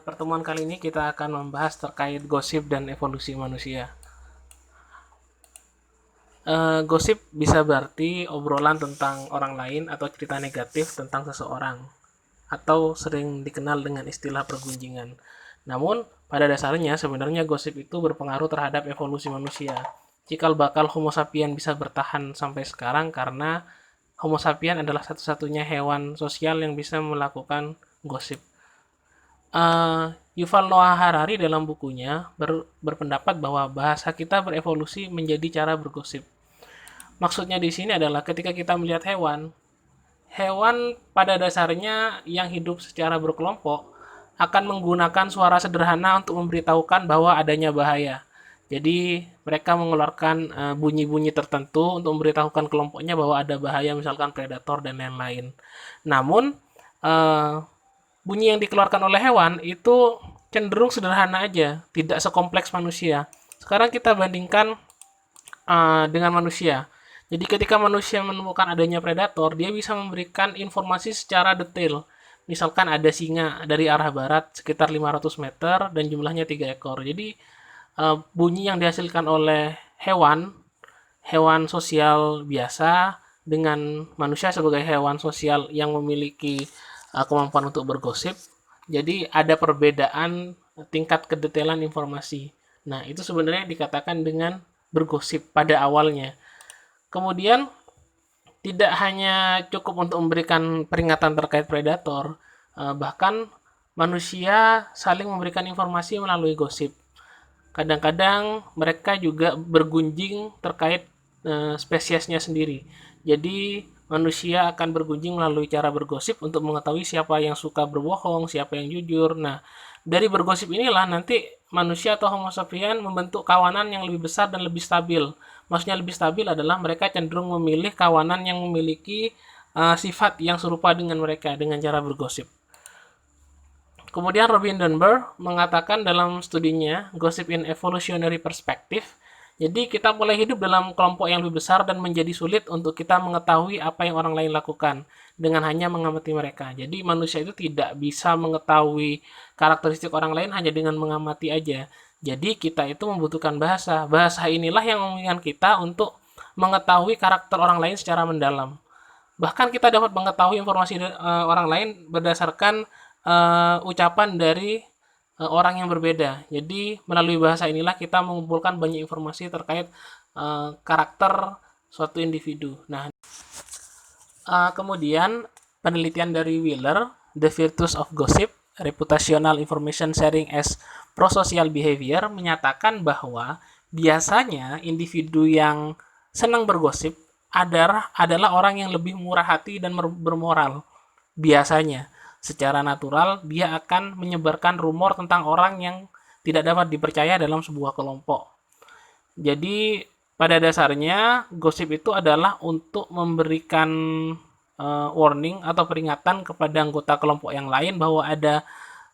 Pertemuan kali ini kita akan membahas terkait gosip dan evolusi manusia. Gosip bisa berarti obrolan tentang orang lain atau cerita negatif tentang seseorang, atau sering dikenal dengan istilah pergunjingan. Namun, pada dasarnya sebenarnya gosip itu berpengaruh terhadap evolusi manusia. Cikal bakal Homo sapien bisa bertahan sampai sekarang karena Homo sapien adalah satu-satunya hewan sosial yang bisa melakukan gosip. Yuval Noah Harari dalam bukunya berpendapat bahwa bahasa kita berevolusi menjadi cara bergosip. Maksudnya di sini adalah ketika kita melihat hewan, hewan pada dasarnya yang hidup secara berkelompok akan menggunakan suara sederhana untuk memberitahukan bahwa adanya bahaya. Jadi mereka mengeluarkan bunyi-bunyi tertentu untuk memberitahukan kelompoknya bahwa ada bahaya, misalkan predator dan lain-lain. Namun eh, bunyi yang dikeluarkan oleh hewan itu cenderung sederhana aja, tidak sekompleks manusia. Sekarang kita bandingkan dengan manusia. Jadi ketika manusia menemukan adanya predator, dia bisa memberikan informasi secara detail. Misalkan ada singa dari arah barat sekitar 500 meter dan jumlahnya 3 ekor. Jadi bunyi yang dihasilkan oleh hewan, hewan sosial biasa dengan manusia sebagai hewan sosial yang memiliki kemampuan untuk bergosip. Jadi ada perbedaan tingkat kedetailan informasi. Nah, itu sebenarnya dikatakan dengan bergosip pada awalnya. Kemudian tidak hanya cukup untuk memberikan peringatan terkait predator, bahkan manusia saling memberikan informasi melalui gosip. Kadang-kadang mereka juga bergunjing terkait spesiesnya sendiri. Jadi manusia akan bergunjing melalui cara bergosip untuk mengetahui siapa yang suka berbohong, siapa yang jujur. Nah, dari bergosip inilah nanti manusia atau Homo sapien membentuk kawanan yang lebih besar dan lebih stabil. Maksudnya lebih stabil adalah mereka cenderung memilih kawanan yang memiliki sifat yang serupa dengan mereka dengan cara bergosip. Kemudian Robin Dunbar mengatakan dalam studinya Gossip in Evolutionary Perspective, jadi kita mulai hidup dalam kelompok yang lebih besar dan menjadi sulit untuk kita mengetahui apa yang orang lain lakukan dengan hanya mengamati mereka. Jadi manusia itu tidak bisa mengetahui karakteristik orang lain hanya dengan mengamati aja. Jadi kita itu membutuhkan bahasa. Bahasa inilah yang memungkinkan kita untuk mengetahui karakter orang lain secara mendalam. Bahkan kita dapat mengetahui informasi orang lain berdasarkan ucapan dari orang yang berbeda. Jadi melalui bahasa inilah kita mengumpulkan banyak informasi terkait karakter suatu individu. Nah, kemudian penelitian dari Wheeler, The Virtues of Gossip, Reputational Information Sharing as Prosocial Behavior, menyatakan bahwa biasanya individu yang senang bergosip adalah orang yang lebih murah hati dan bermoral. Biasanya, secara natural, dia akan menyebarkan rumor tentang orang yang tidak dapat dipercaya dalam sebuah kelompok. Jadi, pada dasarnya, gosip itu adalah untuk memberikan warning atau peringatan kepada anggota kelompok yang lain bahwa ada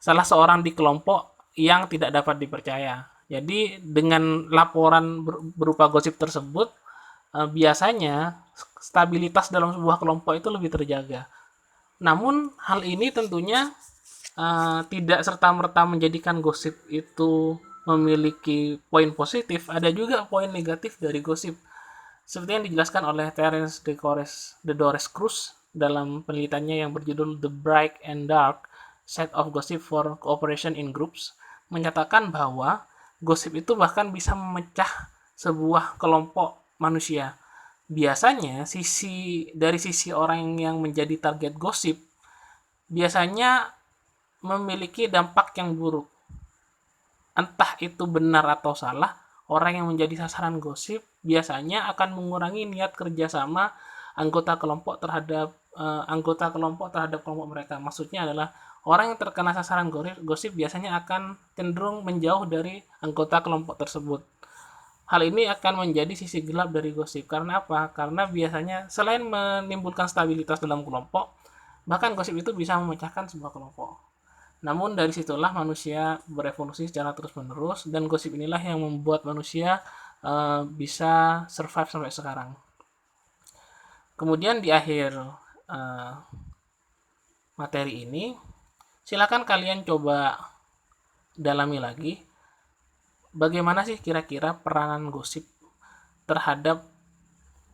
salah seorang di kelompok yang tidak dapat dipercaya. Jadi, dengan laporan berupa gosip tersebut, biasanya stabilitas dalam sebuah kelompok itu lebih terjaga. Namun hal ini tentunya tidak serta-merta menjadikan gosip itu memiliki poin positif, ada juga poin negatif dari gosip. Seperti yang dijelaskan oleh Terence de Dores Cruz dalam penelitiannya yang berjudul The Bright and Dark Side of Gossip for Cooperation in Groups, menyatakan bahwa gosip itu bahkan bisa memecah sebuah kelompok manusia. Biasanya dari sisi orang yang menjadi target gosip biasanya memiliki dampak yang buruk. Entah itu benar atau salah, orang yang menjadi sasaran gosip biasanya akan mengurangi niat kerjasama anggota kelompok terhadap kelompok mereka. Maksudnya adalah orang yang terkena sasaran gosip biasanya akan cenderung menjauh dari anggota kelompok tersebut. Hal ini akan menjadi sisi gelap dari gosip. Karena apa? Karena biasanya selain menimbulkan stabilitas dalam kelompok, bahkan gosip itu bisa memecahkan sebuah kelompok. Namun dari situlah manusia berevolusi secara terus-menerus dan gosip inilah yang membuat manusia bisa survive sampai sekarang. Kemudian di akhir uh, materi ini Silakan kalian coba dalami lagi, bagaimana sih kira-kira peranan gosip terhadap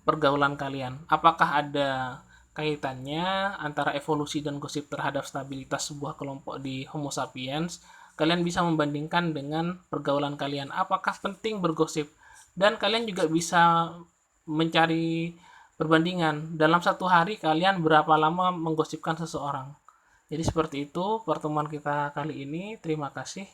pergaulan kalian? Apakah ada kaitannya antara evolusi dan gosip terhadap stabilitas sebuah kelompok di Homo sapiens? Kalian bisa membandingkan dengan pergaulan kalian. Apakah penting bergosip? Dan kalian juga bisa mencari perbandingan. Dalam satu hari kalian berapa lama menggosipkan seseorang? Jadi seperti itu pertemuan kita kali ini. Terima kasih.